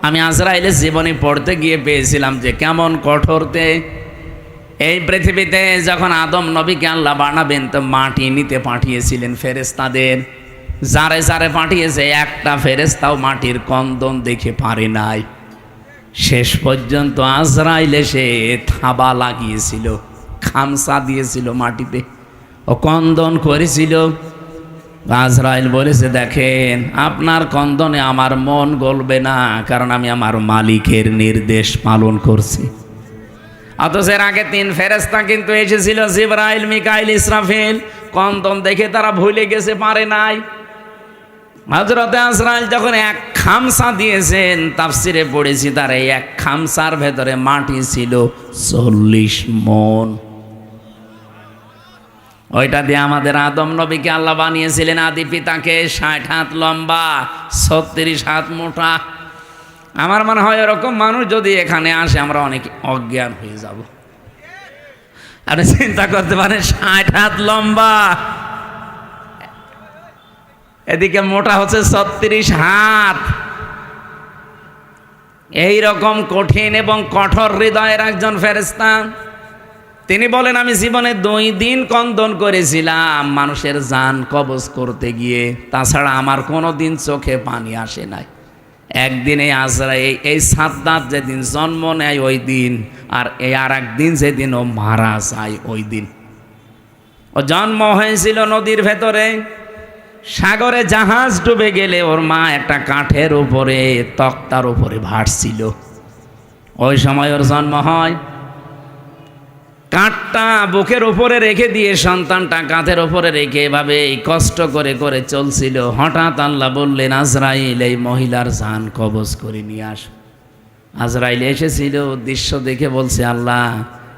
আমি আজরাইলের জীবনী পড়তে গিয়ে পেয়েছিলাম যে কেমন কঠোরতে। এই পৃথিবীতে যখন আদম নবীকে আল্লাহ বানাবেন তো মাটি নিতে পাঠিয়েছিলেন ফেরেশতাদের, যারে যারে পাঠিয়েছে একটা ফেরেশতাও মাটির কন্দন দেখে পারে নাই। শেষ পর্যন্ত আজরাইল এসে থাবা লাগিয়েছিল, খামসা দিয়েছিল মাটিতে, ও কন্দন করেছিল। আজরাইল বলেছে, দেখেন আপনার কন্দনে আমার মন গলবে না, কারণ আমি আমার মালিকের নির্দেশ পালন করছি। অথচ এর আগে 3 ফেরেশতা কিন্তু এসেছিল, জিবরাইল, মিকাইল, ইসরাফিল। কন্দন দেখে তারা ভুলে গেছে, পারে নাই। হযরতে আজরাইল যখন এক খামসা দিয়েছেন, তাফসিরে পড়েছি তার এই এক খামসার ভেতরে মাটি ছিল 40 মণ। ওইটা দিয়ে আমাদের আদম নবীকে আল্লাহ বানিয়েছিলেন, আদি পিতাকে। 60 হাত লম্বা, 36 হাত মোটা। আমার মনে হয় এরকম মানুষ যদি এখানে আসে আমরা অনেক অজ্ঞান হয়ে যাব। আপনি চিন্তা করতে পারেন, 60 হাত লম্বা, এদিকে মোটা হচ্ছে 36 হাত। এই রকম কঠিন এবং কঠোর হৃদয়ের একজন ফেরেশতা। তিনি বলেন, আমি জীবনে 2 দিন কন্দন করেছিলাম মানুষের জান কবজ করতে গিয়ে, তাছাড়া আমার কোনো দিন চোখে পানি আসে নাই। একদিনে আজরাইল এই সাদ্দাত যেদিন জন্ম নেয় ওই দিন, আর এই আর একদিন যেদিন ও মারা যায় ওই দিন। ও জন্ম হয়েছিল নদীর ভেতরে, সাগরে জাহাজ ডুবে গেলে ওর মা একটা কাঠের উপরে, তক্তার উপরে ভাসছিল। ওই সময় ওর জন্ম হয়। কাঠটা বুকের উপরে রেখে দিয়ে সন্তানটা কাঁধের উপরে রেখে এভাবে কষ্ট করে করে চলছিল। হঠাৎ আল্লাহ বললেন, আজরাইল এই মহিলার জান কবজ করে নিয়ে আস। আজরাইল এসেছিল, দৃশ্য দেখে বলছে, আল্লাহ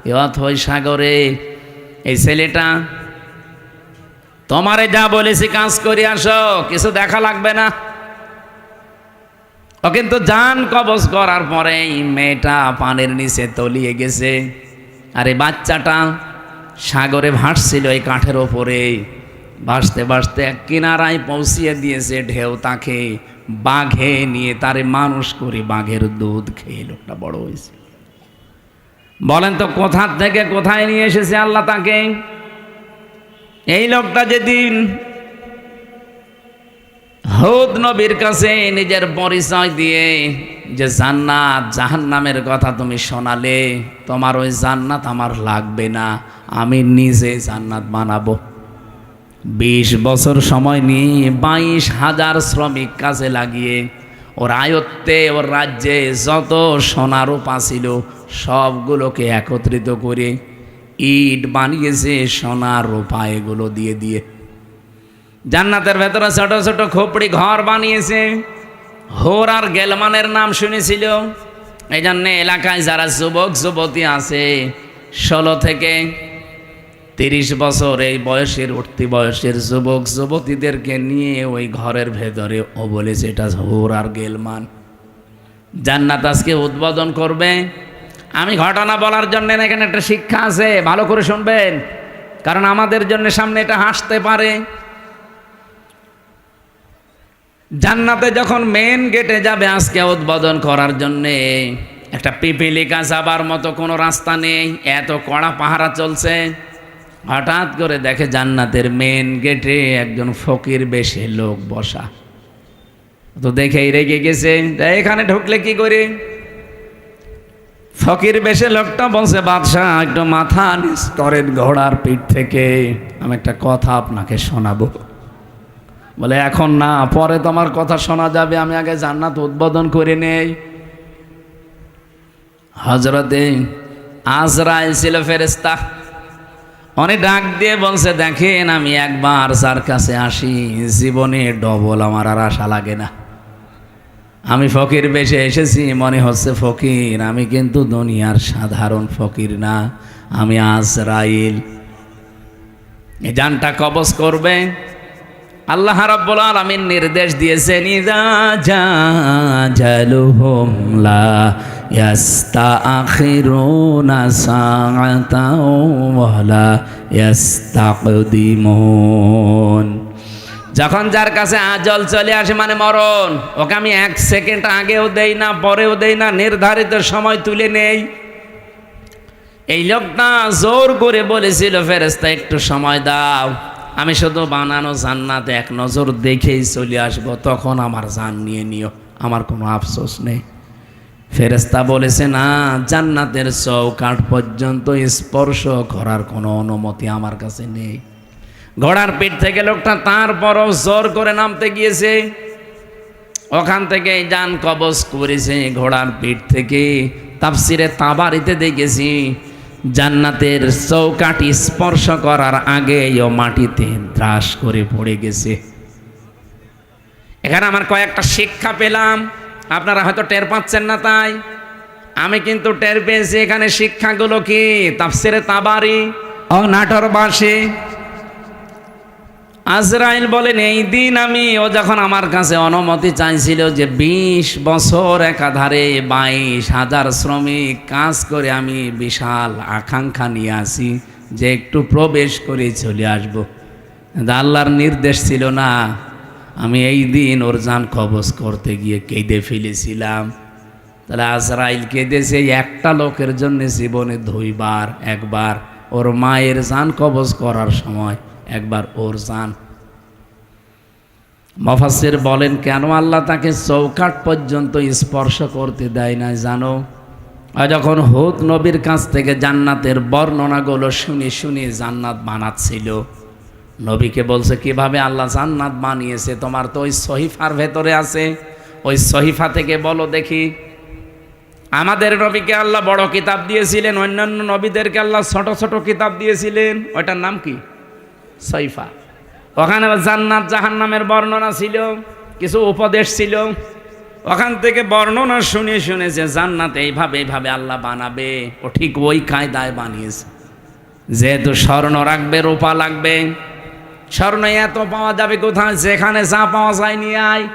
এ অথই সাগরে এই ছেলেটা, তোমারে যা বলেছি কাজ করে আসো, কিছু দেখা লাগবে না। ও কিন্তু জান কবজ করার পরে মেয়েটা পানির নিচে তলিয়ে গেছে, আর এই বাচ্চাটা সাগরে ভাসছিল এই কাঠের ওপরে। ভাসতে ভাসতে এক কিনারায় পৌঁছিয়ে দিয়েছে ঢেউ তাকে। বাঘে নিয়ে তারে মানুষ করে বাঘের দুধ খেয়ে লোকটা বড় হয়েছে। বলেন তো কোথা থেকে কোথায় নিয়ে এসেছে আল্লাহ তাকে? এই লোকটা যেদিন হুদ নবীর কাছে নিজের পরিচয় দিয়ে যে জান্নাত জাহান্নামের কথা তুমি শোনালে, তোমার ওই জান্নাত আমার লাগবে না, আমি নিজে জান্নাত বানাবো। 20 বছর সময় নিয়ে 22,000 শ্রমিক কাজে লাগিয়ে ওর আয়ত্তে, ওর রাজ্যে যত সোনা রূপা ছিল সবগুলোকে একত্রিত করে ইট বানিয়েছে সোনা রূপা এগুলো দিয়ে দিয়ে। জান্নাতের ভেতরে ছোট ছোট খোপড়ি ঘর বানিয়েছে। হোর আর গেলমানের নাম শুনেছিল। এই জন্যে এলাকায় যারা যুবক যুবতী আছে 16 থেকে 30 বছর এই বয়সের উঠতি বয়সের যুবক যুবতীদেরকে নিয়ে ওই ঘরের ভেতরে ও বলেছে এটা হোর আর গেলমান। জান্নাত আজকে উদ্বোধন করবে। আমি ঘটনা বলার জন্য না, এখানে একটা শিক্ষা আছে, ভালো করে শুনবেন, কারণ আমাদের জন্য সামনে এটা হাসতে পারে। জান্নাতে যখন মেন গেটে যাবে আজকে উদ্বোধন করার জন্যে, একটা পিপিলিকা যাবার মতো কোনো রাস্তা নেই, এত কড়া পাহারা চলছে। হঠাৎ করে দেখে জান্নাতের মেন গেটে একজন ফকির বেশে লোক বসা। তো দেখেই রেগে গেছে, এখানে ঢুকলে কি করে? ফকির বেশে লোকটা বলছে, বাদশাহ একটু মাথা নিচ করেন ঘোড়ার পিঠ থেকে, আমি একটা কথা আপনাকে শোনাবো। বলে এখন না, পরে তোমার কথা শোনা যাবে, আমি আগে জান্নাত উদ্বোধন করে নেই। হযরতে আজরাইল ছিল ফেরেশতা। উনি ডাক দিয়ে বলছে, দেখেন আমি একবার যার কাছে আসি জীবনে ডবল আমার আর আশা লাগে না। আমি ফকির বেশে এসেছি, মনে হচ্ছে ফকির, আমি কিন্তু দুনিয়ার সাধারণ ফকির না, আমি আজরাইল। এই জানটা কবজ করবে। আল্লাহ রাব্বুল আলামিন নির্দেশ দিয়েছেন, ইযা জাজালুহুম লা ইয়াস্তাখিরুনা সাআতাও ওয়া লা ইয়াস্তাকদিমুন। যখন যার কাছে আজল চলে আসে মানে মরণ, ওকে আমি 1 সেকেন্ড আগেও দেই না পরেও দেই না, নির্ধারিত সময় তুলে নেই। এই লোকটা জোর করে বলেছিল, ফেরেশতা একটু সময় দাও, আমি শুধু বানানো জান্নাতে এক নজর দেখেই চলে আসবো, তখন আমার জান নিয়ে নিও, আমার কোনো আফসোস নেই। ফেরেশতা বলেছে, না, জান্নাতের চৌকাঠ পর্যন্ত স্পর্শ করার কোনো অনুমতি আমার কাছে নেই। ঘোড়ার পিঠ থেকে লোকটা তারপরও জোর করে নামতে গিয়েছে, ওখান থেকে জান কবজ করেছে ঘোড়ার পিঠ থেকে। তাফসিরে তাবারিতে দেখেছি জান্নাতের চৌকাঠি স্পর্শ করার আগে ও মাটিতে ত্রাস করে পড়ে গেছে। এখানে আমার কয়েকটা শিক্ষা পেলাম, আপনারা হয়তো টের পাচ্ছেন না, তাই আমি কিন্তু টের পেয়েছি। এখানে শিক্ষাগুলো কি? তাফসিরে তাবারি ও নাটোর বাসী আজরাইল বলেন, এই দিন ও যখন আমার কাছে অনুমতি চাইছিল যে 20 বছর একাধারে 22,000 শ্রমিক কাজ করে আমি বিশাল আকাঙ্ক্ষা নিয়ে আসি যে একটু প্রবেশ করে চলে আসব, আল্লাহর নির্দেশ ছিল না। আমি এই দিন ওর জান কবজ করতে গিয়ে কেঁদে ফেলেছিলাম। তাহলে আজরাইল কেঁদেছে একটা লোকের জন্য জীবনে 2 বার, একবার ওর মায়ের জান কবজ করার সময়, একবার ওর জান। মুফাসসির বলেন, কেন আল্লাহ তাকে চৌকাঠ পর্যন্ত স্পর্শ করতে দেয় না জানো? যখন হুদ নবীর কাছ থেকে জান্নাতের বর্ণনাগুলো শুনে শুনে জান্নাত বানাচ্ছিল, নবীকে বলছে, কিভাবে আল্লাহ জান্নাত বানিয়েছে তোমার তো ওই সহিফার ভেতরে আছে, ওই সহিফা থেকে বলো দেখি। আমাদের নবীকে আল্লাহ বড় কিতাব দিয়েছিলেন, অন্যান্য নবীদেরকে আল্লাহ ছোট ছোট কিতাব দিয়েছিলেন, ওইটার নাম কি? সহিফা। ওখানে জান্নাত জাহান্নামের বর্ণনা ছিল, কিছু উপদেশ ছিল। ওখান থেকে বর্ণনা শুনে শুনে যে জান্নাত এইভাবে এইভাবে আল্লাহ বানাবে, ও ঠিক ওই কায়দায় বানিয়েছে। যেহেতু স্বর্ণ রাখবে, রূপা লাগবে, স্বর্ণ এত পাওয়া যাবে কোথায়? যেখানে যা পাওয়া যায় নিয়ে আয়।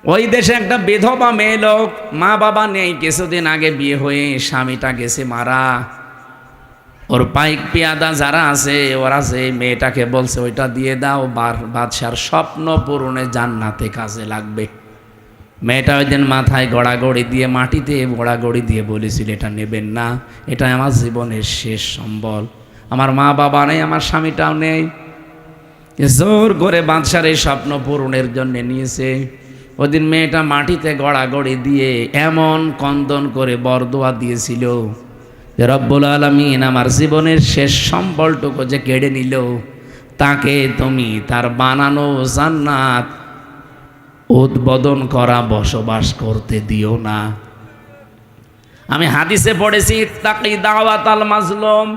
ওই দেশে একটা বিধবা মেয়ে লোক, মা বাবা নেই, কিছুদিন আগে বিয়ে হয়ে স্বামীটা গেছে মারা। ওর পাইক পিয়াদা যারা আছে ওরা যে মেয়েটাকে বলছে ওইটা দিয়ে দাও, বাদশার স্বপ্ন পূরণে জান্নাতে কাজে লাগবে। মেয়েটা ওই দিন মাথায় গড়াগড়ি দিয়ে, মাটিতে গড়াগড়ি দিয়ে বলেছিল, এটা নেবেন না, এটা আমার জীবনের শেষ সম্বল, আমার মা বাবা নেই, আমার স্বামীটাও নেই। জোর করে বাদশার এই স্বপ্ন পূরণের জন্য নিয়েছে। ওদিন মেয়েটা মাটিতে গড়াগড়ি দিয়ে এমন কন্দন করে বরদোয়া দিয়েছিল যে রব্বুল আলামিন আমার জীবনের শেষ সম্বলটুকু যে কেড়ে নিল, তাকে তুমি তার বানানো জান্নাত উদ্বোধন করা বসবাস করতে দিও না। আমি হাদিসে পড়েছি, ইত্তাকি দাওয়াতাল মাজলুম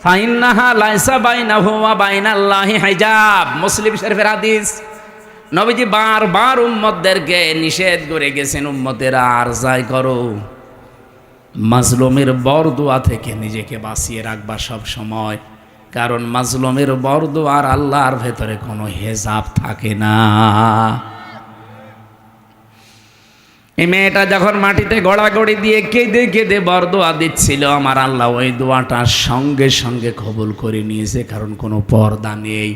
ফাইন্নাহা লাইসা বাইনাহু ওয়া বাইনাল্লাহি হিজাব। মুসলিম শরীফের হাদিস। নবীজি বারবার উম্মতদেরকে নিষেধ করে গেছেন, উম্মতেরা আর যাই করো, মাজলুমের বরদোয়া থেকে নিজেকে বাঁচিয়ে রাখবা সব সময়, কারণ মাজলুমের বরদোয়া আর আল্লাহর ভেতরে কোনো হেজাব থাকে না। এই মেয়েটা যখন মাটিতে গড়াগড়ি দিয়ে কেঁদে কেঁদে বরদোয়া দিচ্ছিল, আমার আল্লাহ ওই দোয়াটা সঙ্গে সঙ্গে কবুল করে নিয়েছে, কারণ কোনো পর্দা নেই।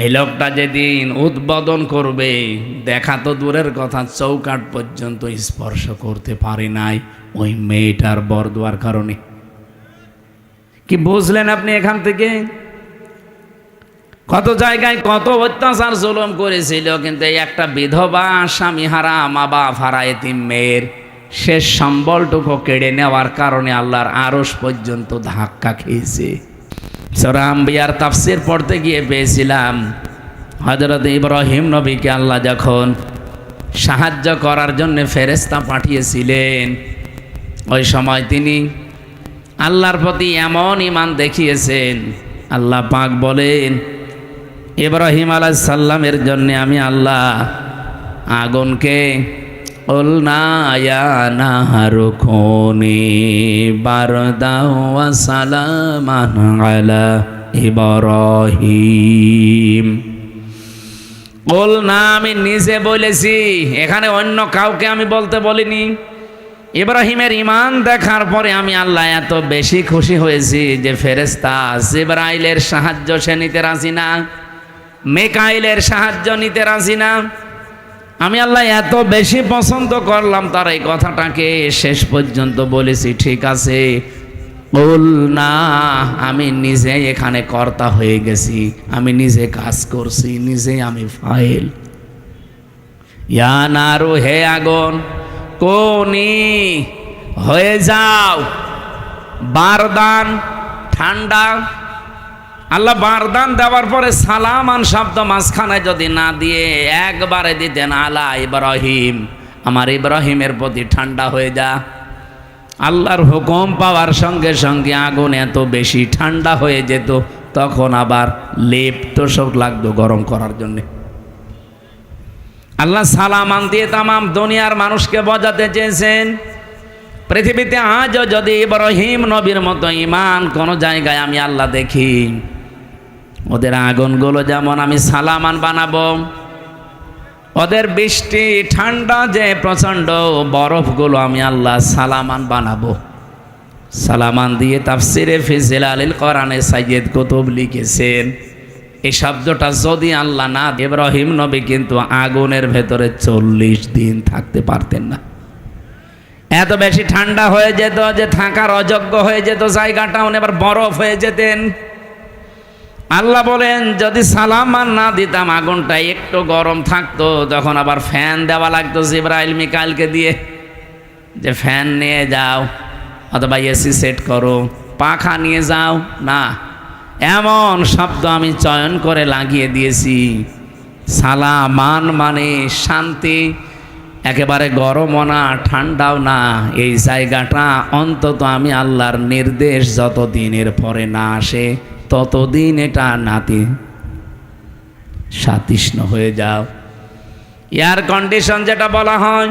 এই লোকটা যেদিন উদ্বোধন করবে, দেখা তো দূরের কথা, চৌকাঠ পর্যন্ত স্পর্শ করতে পারে নাই ওই মেয়েটার বরদোয়ার কারণে। কি বুঝলেন আপনি এখান থেকে? কত জায়গায় কত অত্যাচার জুলুম করেছিল, কিন্তু এই একটা বিধবা স্বামী হারা মা বাপ হারা এতিম মেয়ের শেষ সম্বলটুকু কেড়ে নেওয়ার কারণে আল্লাহর আরশ পর্যন্ত ধাক্কা খেয়েছে। সূরা আম্বিয়ার তাফসীর পড়তে গিয়ে পেয়েছিলাম, হযরত ইব্রাহিম নবীকে আল্লাহ যখন সাহায্য করার জন্য ফেরেশতা পাঠিয়েছিলেন, ওই সময় তিনি আল্লাহর প্রতি এমন ঈমান দেখিয়েছেন, আল্লাহ পাক বলেন, ইব্রাহিম আলাইহিস সালামের জন্য আমি আল্লাহ আগুনকে কুলনা ইয়া নাহারু কুনি বারদান ওয়া সালামান আলা ইব্রাহিম। কুলনা আমি নিজে বলেছি, এখানে অন্য কাউকে আমি বলতে বলিনি। ইব্রাহিমের ঈমান দেখার পরে আমি আল্লাহ এত বেশি খুশি হয়েছি যে ফেরেশতা জিবরাইলের সাহায্য সে নিতে রাজি না। মিকাইলের সাহায্য নিতে রাজি না। আমি আল্লাহ এত বেশি পছন্দ করলাম তার এই কথাটাকে, শেষ পর্যন্ত বলেছি ঠিক আছে, বল না, আমি নিজে এখানে কর্তা হয়ে গেছি, আমি নিজে কাজ করছি, নিজে আমি ফাইল। ইয়া নারু, হে আগুন, কোনি হয়ে যাও বারদান, ঠান্ডা। আল্লাহ বারদান দেওয়ার পরে সালামান শব্দ মাঝখানে যদি না দিয়ে একবারে দিতেন আলা ইব্রাহিম, আমার ইব্রাহিমের প্রতি ঠান্ডা হয়ে যা। আল্লাহর হুকুম পাওয়ার সঙ্গে সঙ্গে আগুন এত বেশি ঠান্ডা হয়ে যেত, তখন আবার লেপ তোষক লাগতো গরম করার জন্যে। আল্লাহ সালামান দিয়ে তামাম দুনিয়ার মানুষকে বোঝাতে চেয়েছেন, পৃথিবীতে আজও যদি ইব্রাহিম নবীর মতো ঈমান কোন জায়গায় আমি আল্লাহ দেখি, ওদের আগুনগুলো যেমন আমি সালামান বানাবো, ওদের বৃষ্টি ঠান্ডা যে প্রচণ্ড বরফগুলো আমি আল্লাহ সালামান বানাবো। সালামান দিয়ে তাফসিরে ফি জিলালিল কোরআনে সাইয়্যিদ কুতুব লিখেছেন, এই শব্দটা যদি আল্লাহ না, ইব্রাহিম নবী কিন্তু আগুনের ভেতরে 40 দিন থাকতে পারতেন না। এত বেশি ঠান্ডা হয়ে যেত যে থাকার অযোগ্য হয়ে যেত জায়গাটা, উনি আবার বরফ হয়ে যেতেন। আল্লাহ বলেন যদি সালামান না দিতাম, আগুনটা একটু গরম থাকতো, তখন আবার ফ্যান দেওয়া লাগতো জিবরাইল মিকাইলকে দিয়ে, যে ফ্যান নিয়ে যাও অথবা এসি সেট করো, পাখা নিয়ে যাও না। এমন শব্দ আমি চয়ন করে লাগিয়ে দিয়েছি, সালামান মানে শান্তি, একেবারে গরমও না ঠান্ডাও না। এই জায়গাটা অন্তত আমি আল্লাহর নির্দেশ যতদিনের পরে না আসে ততদিন এটা নাতি সাতৃষ্ণ হয়ে যাও। এয়ার কন্ডিশন যেটা বলা হয়,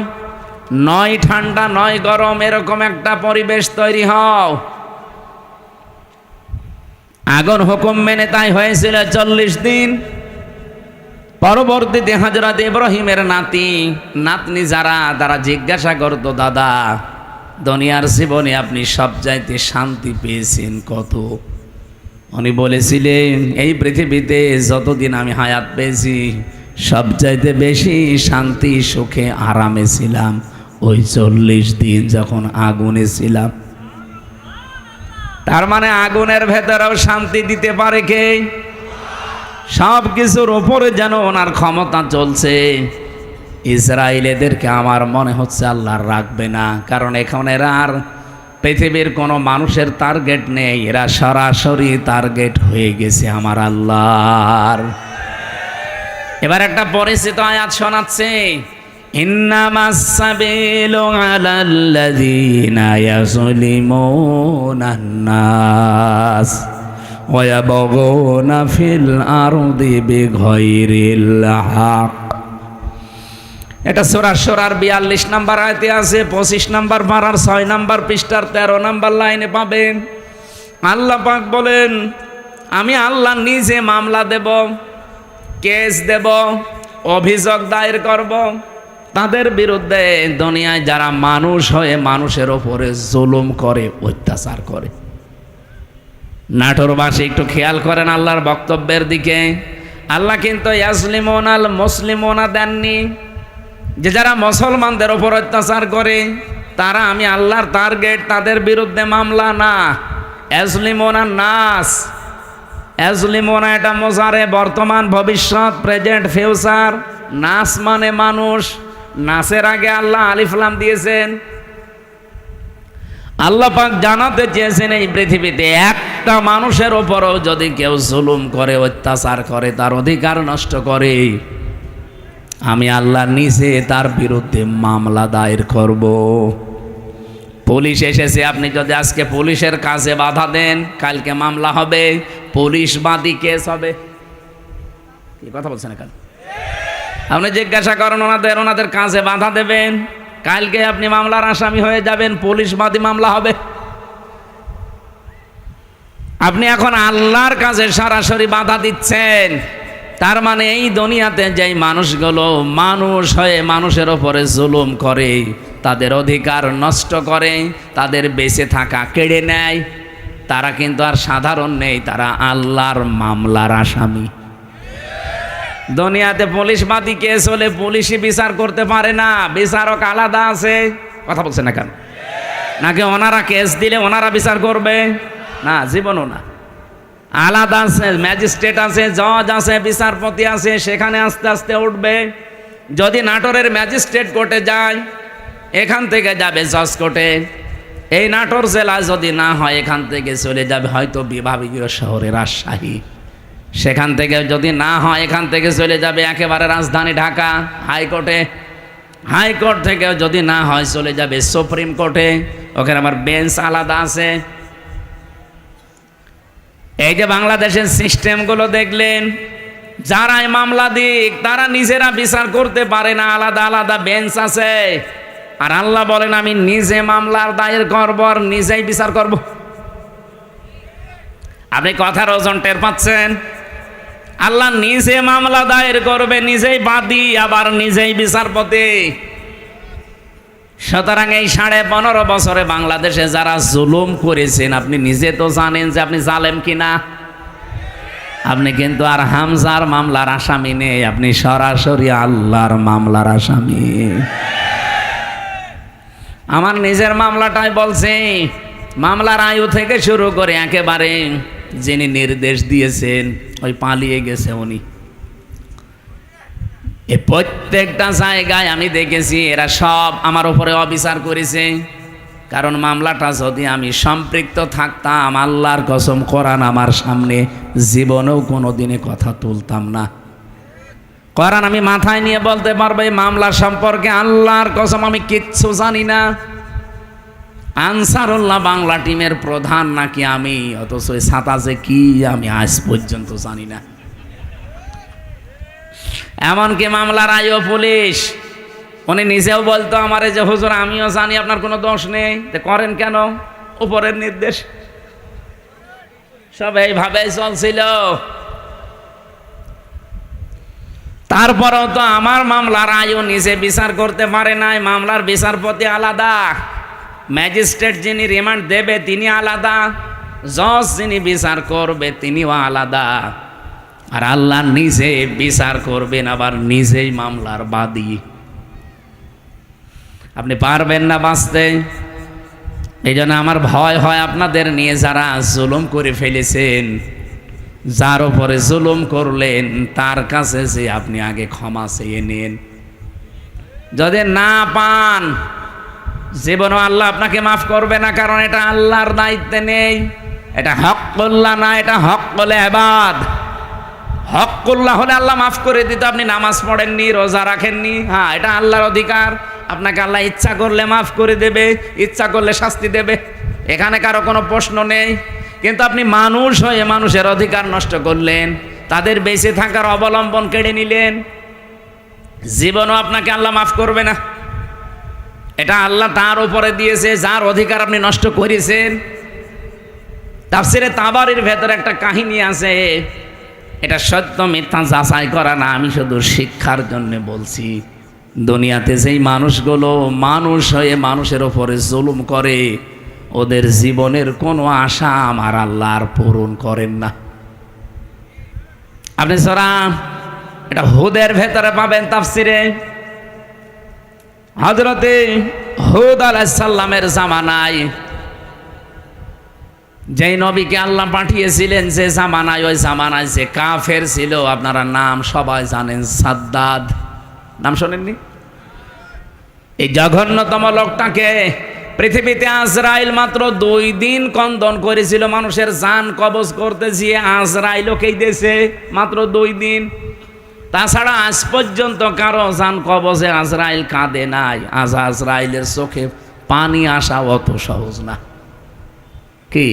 নয় ঠান্ডা নয় গরম, এরকম একটা পরিবেশ তৈরি হও। আগুন হুকুম মেনে তাই হয়েছিল 40 দিন। পরবর্তীতে হযরত ইব্রাহিমের নাতনি যারা তারা জিজ্ঞাসা করতো, দাদা দুনিয়ার জীবনে আপনি সবচাইতে শান্তি পেয়েছেন কত? উনি বলেছিলেন, এই পৃথিবীতে যতদিন আমি হায়াত পেয়েছি সবচাইতে বেশি শান্তি সুখে আরামে ছিলাম ওই 40 দিন যখন আগুনে ছিলাম। তার মানে আগুনের ভেতরেও শান্তি দিতে পারে কে? সব কিছুর ওপরে যেন ওনার ক্ষমতা চলছে। ইসরায়েলেদেরকে আমার মনে হচ্ছে আল্লাহ রাখবে না, কারণ এখন এরা আর পৃথিবীর কোনো মানুষের টার্গেট নেই, এরা সরাসরি টার্গেট হয়ে গেছে আমার আল্লাহর। এবার একটা পরিচিত আয়াত শোনাচ্ছে, ইন্নামাস সাবিলু আলাল্লাযীনা ইয়াযলিমুনান নাস ওয়া ইয়াবগুনা ফিল আরদি বিগাইরিল হক। এটা সূরা শুরার 42 নম্বর আয়াতে আছে, 25 নম্বর পারার 6 নম্বর পৃষ্ঠার 13 নম্বর লাইনে পাবেন। আল্লাহ পাক বলেন, আমি আল্লাহ নিজে মামলা দেব, কেস দেব, অভিযোগ দায়ের করব তাদের বিরুদ্ধে, দুনিয়ায় যারা মানুষ হয়ে মানুষের ওপরে জুলুম করে, অত্যাচার করে। নাটোরবাসী একটু খেয়াল করেন আল্লাহর বক্তব্যের দিকে। আল্লাহ কিন্তু ইয়াজলিমুনাল মুসলিমুনা দেননি, যে যারা মুসলমানদের ওপর অত্যাচার করে তারা আমি আল্লাহর টার্গেট, তাদের বিরুদ্ধে মামলা না। ইয়াজলিমুনা নাস, ইয়াজলিমুনা এটা মুজারে, বর্তমান ভবিষ্যৎ, প্রেজেন্ট ফিউচার। নাস মানে মানুষ, নাসের আগে আল্লাহ আলিফ লাম দিয়েছেন। আল্লাহ পাক জানাতে চেয়েছেন, এই পৃথিবীতে একটা মানুষের ওপরও যদি কেউ জুলুম করে, অত্যাচার করে, তার অধিকার নষ্ট করে, আমি আল্লাহ নিজে তার বিরুদ্ধে মামলা দায়ের করব। পুলিশ এসেছে, আপনি যদি আজকে পুলিশের কাজে বাধা দেন, কালকে মামলা হবে, পুলিশ বাদী কেস হবে। কি কথা বলছেন এখানে? আপনি জিজ্ঞাসা করেন ওনাদের কাজে বাধা দেবেন, কালকে আপনি মামলার আসামি হয়ে যাবেন, পুলিশ বাদী মামলা হবে। আপনি এখন আল্লাহর কাজে সরাসরি বাধা দিচ্ছেন, তার মানে এই দুনিয়াতে যেই মানুষগুলো মানুষ হয়ে মানুষের ওপরে জুলুম করে, তাদের অধিকার নষ্ট করে, তাদের বেঁচে থাকা কেড়ে নেয়, তারা কিন্তু আর সাধারণ নেই, তারা আল্লাহর মামলার আসামি। দুনিয়াতে পুলিশবাদী কেস হলে পুলিশই বিচার করতে পারে না, বিচারক আলাদা আছে। কথা বলছে না কেন? নাকি ওনারা কেস দিলে ওনারা বিচার করবে? না, জীবনও না। আলাদা আছে, ম্যাজিস্ট্রেট আছে, জজ আছে, বিচারপতি আছে, সেখানে আস্তে আস্তে উঠবে। যদি নাটোরের ম্যাজিস্ট্রেট কোর্টে যায়, এখান থেকে যাবে জজ কোর্টে। এই নাটোর জেলা যদি না হয়, এখান থেকে চলে যাবে হয়তো বিভাগীয় শহরে রাজশাহী। সেখান থেকে যদি না হয়, এখান থেকে চলে যাবে একেবারে রাজধানী ঢাকা হাইকোর্টে। হাইকোর্ট থেকে যদি না হয়, চলে যাবে সুপ্রিম কোর্টে। ওখানে আবার বেঞ্চ আলাদা আছে। এই যে বাংলাদেশের সিস্টেমগুলো দেখলেন, যারাই মামলা দিক তারা নিজেরা বিচার করতে পারে না, আলাদা আলাদা বেঞ্চ আছে। আর আল্লাহ বলেন, আমি নিজে মামলার দায়ের করব আর নিজেই বিচার করব। আপনি কথার ওজন টের পাচ্ছেন? আল্লাহ নিজে মামলা দায়ের করবে, নিজেই বাদী, আবার নিজেই বিচারপতি। সুতরাং এই 15.5 বছরে বাংলাদেশে যারা জুলুম করেছেন, আপনি নিজে তো জানেন যে আপনি জালেম কিনা। আপনি কিন্তু আর হামজার মামলার আসামি নেই, আপনি সরাসরি আল্লাহর মামলার আসামি। আমার নিজের মামলাটাই বলছি, মামলার আয়ু থেকে শুরু করে একেবারে যিনি নির্দেশ দিয়েছেন ওই পালিয়ে গেছে উনি, এ প্রত্যেকটা জায়গায় আমি দেখেছি এরা সব আমার উপরে অবিচার করেছে। কারণ মামলাটা যদি আমি সম্পৃক্ত থাকতাম, আল্লাহর কসম, কোরআন আমার সামনে, জীবনেও কোনো দিনে কথা তুলতাম না। কোরআন আমি মাথায় নিয়ে বলতে পারবো এই মামলা সম্পর্কে আল্লাহর কসম আমি কিচ্ছু জানি না। আনসারুল্লাহ বাংলা টিমের প্রধান নাকি আমি, অথচ ওই ছাতা যে কি আমি আজ পর্যন্ত জানি না। এমনকি মামলার আইও পুলিশ, উনি নিজেও বলতো আমারে যে হুজুর আমিও জানি আপনার কোনো দোষ নেই, তো করেন কেন? উপরের নির্দেশ। সব এইভাবেই চলছিল। তারপরেও তো আমার মামলার আইও নিজে বিচার করতে পারে নাই। মামলার বিচারপতি আলাদা, ম্যাজিস্ট্রেট যিনি রিমান্ড দেবে তিনি আলাদা, জজ যিনি বিচার করবে তিনিও আলাদা। আর আল্লাহ নিজে বিচার করবেন, আবার নিজেই মামলার বাদী। আপনি পারবেন না বাঁচতে। এই জন্য আমার ভয় হয় আপনাদের নিয়ে, যারা জুলুম করে ফেলেছেন, যার উপরে জুলুম করলেন তার কাছে যে আপনি আগে ক্ষমা চেয়ে নেন। যদি না পান, জীবনও আল্লাহ আপনাকে মাফ করবে না, কারণ এটা আল্লাহর দায়িত্বে নেই। এটা হক্কুল্লাহ না, এটা হক্কুল ইবাদ। হক্কুল্লাহ হলে আল্লাহ মাফ করে দিত। আপনি নামাজ পড়েননি, রোজা রাখেননি, হ্যাঁ, এটা আল্লাহর অধিকার। আপনাকে আল্লাহ ইচ্ছা করলে মাফ করে দেবে, ইচ্ছা করলে শাস্তি দেবে, এখানে কারো কোনো প্রশ্ন নেই। কিন্তু আপনি মানুষ হয়ে মানুষের অধিকার নষ্ট করলেন, তাদের বেঁচে থাকার অবলম্বন কেড়ে নিলেন, জীবনও আপনাকে আল্লাহ মাফ করবে না। এটা আল্লাহ তার উপরে দিয়েছে যার অধিকার আপনি নষ্ট করেছেন। তাফসিরে তাবারির ভেতরে একটা কাহিনী আছে, এটা সত্য মিথ্যা যাচাই করা না, আমি শুধু শিক্ষার জন্য বলছি। দুনিয়াতে যেই মানুষগুলো মানুষ হয়ে মানুষের ওপরে জুলুম করে, ওদের জীবনের কোনো আশা আমার আল্লাহ আর পূরণ করেন না। আপনি সূরা এটা হুদের ভেতরে পাবেন তাফসিরে। হযরতে হুদ আলাইহিস সালামের জামানায় যেই নবীকে আল্লাহ পাঠিয়েছিলেন, যে জামানায়, ওই জামানায় যে কাফের ছিল, আপনারা নাম সবাই জানেন, সাদ্দাদ। নাম শোনেননি? এই জঘন্যতম লোকটাকে পৃথিবীতে আজরাইল মাত্র 2 দিন কন্দন করেছিল মানুষের জান কবজ করতে গিয়ে। আজরাইলকেই দিয়েছে মাত্র 2 দিন। তাছাড়া আজ পর্যন্ত কারো জান কবজে আজরাইল কাঁদে নাই। আজরাইলের চোখে পানি আসা অত সহজ না। কি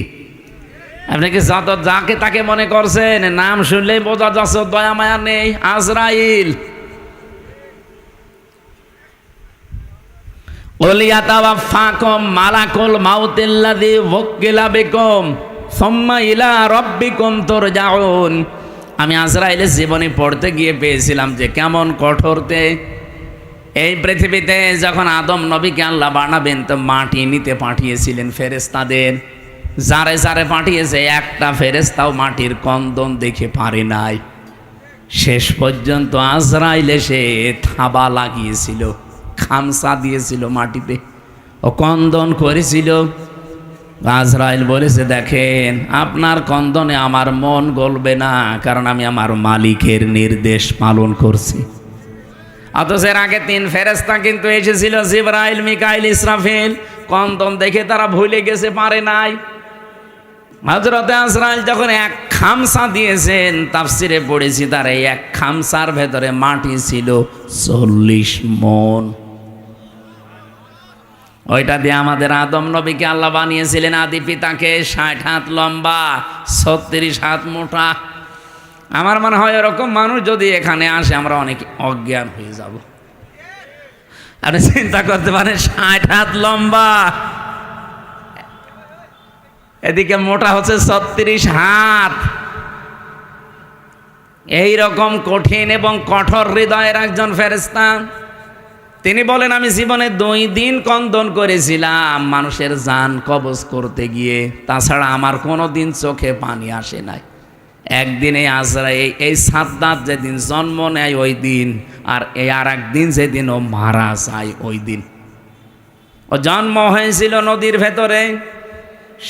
আপনি কি যত যাকে তাকে মনে করছেন? নাম শুনলেই বোঝা যাচ্ছে দয়া মায়া নেই। আজরাইল ওলিয়াতাওয়াফাকুম মালাকুল মাউতিল্লাযী ওয়াক্কিলা বিকুম সুম্মা ইলা রাব্বিকুম তুরজাউন। আমি আজরাইলের জীবনী পড়তে গিয়ে পেয়েছিলাম যে কেমন কঠোরতে। এই পৃথিবীতে যখন আদম নবীকে আল্লাহ বানাবেন, তো মাটি নিতে পাঠিয়েছিলেন ফেরেশতাদের। যারে যারে পাঠিয়েছে, একটা ফেরেশতাও মাটির কন্দন দেখে পারে নাই। শেষ পর্যন্ত আজরাইল এসে থাবা লাগিয়েছিল, খামসা দিয়েছিল মাটিতে, ও কন্দন করেছিল। আজরাইল বলেছে, দেখেন আপনার কন্দনে আমার মন গলবে না, কারণ আমি আমার মালিকের নির্দেশ পালন করছি। অথচ এর আগে 3 ফেরেশতা কিন্তু এসেছিল, জিবরাইল, মিকাইল, ইসরাফিল। কন্দন দেখে তারা ভুলে গেছে, পারে নাই। হযরতে আজরাইল যখন এক খামসা দিয়েছেন, তাফসিরে পড়েছি তার এই এক খামসার ভেতরে মাটি ছিল 40 মণ। ওইটা দিয়ে আমাদের আদম নবীকে আল্লাহ বানিয়েছিলেন, আদি পিতাকে। 60 হাত লম্বা, 36 হাত মোটা। আমার মনে হয় এরকম মানুষ যদি এখানে আসে, আমরা অনেক অজ্ঞান হয়ে যাব। আপনি চিন্তা করতে পারেন, 60 হাত লম্বা, এদিকে মোটা হচ্ছে 36 হাত। এই রকম কঠিন এবং কঠোর হৃদয়ের একজন ফেরেশতা। তিনি বলেন, আমি জীবনে 2 দিন কন্দন করেছিলাম মানুষের জান কবজ করতে গিয়ে, তাছাড়া আমার কোনো দিন চোখে পানি আসে নাই। একদিনে আজরাইল, এই সাদ্দাত যেদিন জন্ম নেয় ওই দিন, আর এই আর একদিন যেদিন ও মারা যায় ওই দিন। ও জন্ম হয়েছিল নদীর ভেতরে,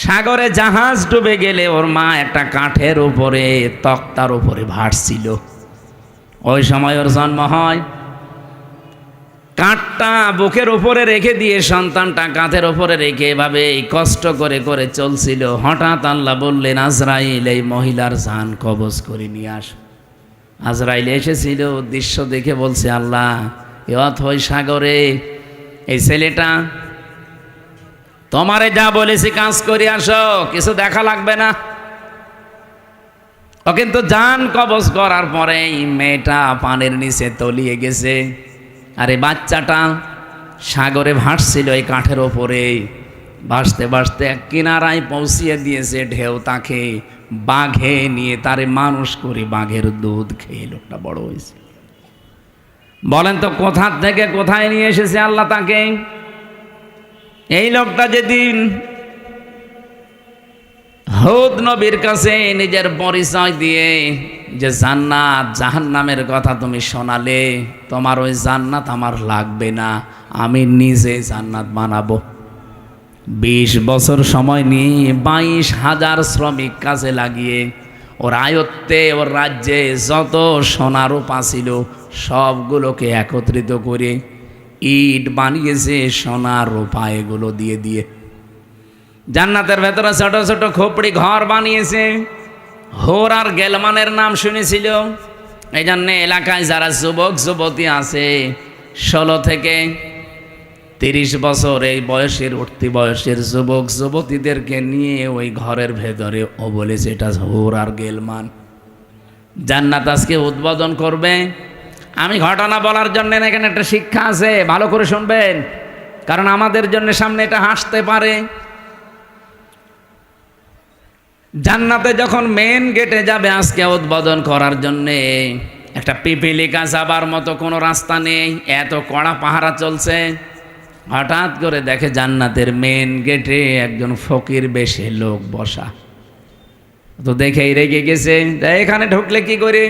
সাগরে জাহাজ ডুবে গেলে ওর মা একটা কাঠের উপরে, তক্তার উপরে ভাসছিল। ওই সময় ওর জন্ম হয়। কাঠটা বুকের উপরে রেখে দিয়ে সন্তানটা কাঁধের উপরে রেখে এভাবে কষ্ট করে করে চলছিল। হঠাৎ আল্লাহ বললেন, আজরাইল, এই মহিলার জান কবজ করে নিয়ে আস। আজরাইল এসেছিল, দৃশ্য দেখে বলছে, আল্লাহ, এ অথই সাগরে এই ছেলেটা, তোমারে যা বলেছি কাজ করে আসো, কিছু দেখা লাগবে না। ও কিন্তু জান কবজ করার পরে মেয়েটা পানির নিচে তলিয়ে গেছে, আর এই বাচ্চাটা সাগরে ভাসছিল এই কাঠের ওপরে। ভাসতে ভাসতে এক কিনারায় পৌঁছিয়ে দিয়েছে ঢেউ তাকে। বাঘে নিয়ে তারে মানুষ করে বাঘের দুধ খেয়ে লোকটা বড় হয়েছে। বলেন তো কোথা থেকে কোথায় নিয়ে এসেছে আল্লাহ তাকে? এই লোকটা যেদিন হুদ নবীর কাছে নিজের পরিচয় দিয়ে যে জান্নাত জাহান্নামের কথা তুমি শোনালে, তোমার ওই জান্নাত আমার লাগবে না, আমি নিজে জান্নাত বানাবো। 20 বছর সময় নিয়ে 22,000 শ্রমিক কাজে লাগিয়ে ওর আয়ত্তে, ওর রাজ্যে যত সোনা রূপা ছিল সবগুলোকে একত্রিত করে ইট বানিয়েছে সোনা রূপা এগুলো দিয়ে দিয়ে। জান্নাতের ভেতরে ছোট ছোট খোপড়ি ঘর বানিয়েছে। হোর আর গেলমানের নাম শুনেছিল। এই জন্যে এলাকায় যারা যুবক যুবতী আছে 16 থেকে 30 বছর এই বয়সের উঠতি বয়সের যুবক যুবতীদেরকে নিয়ে ওই ঘরের ভেতরে ও বলেছে এটা হোর আর গেলমান। জান্নাত আজকে উদ্বোধন করবে। আমি ঘটনা বলার জন্য এখানে একটা শিক্ষা আছে, ভালো করে শুনবেন, কারণ আমাদের জন্য সামনে এটা হাসতে পারে। জান্নাতে যখন মেন গেটে যাবে আজকে উদ্বোধন করার জন্যে, একটা পিপিলিকা যাবার মতো কোনো রাস্তা নেই, এত কড়া পাহারা চলছে। হঠাৎ করে দেখে জান্নাতের মেন গেটে একজন ফকির বেশে লোক বসা। তো দেখেই রেগে গেছে, এখানে ঢুকলে কি করে?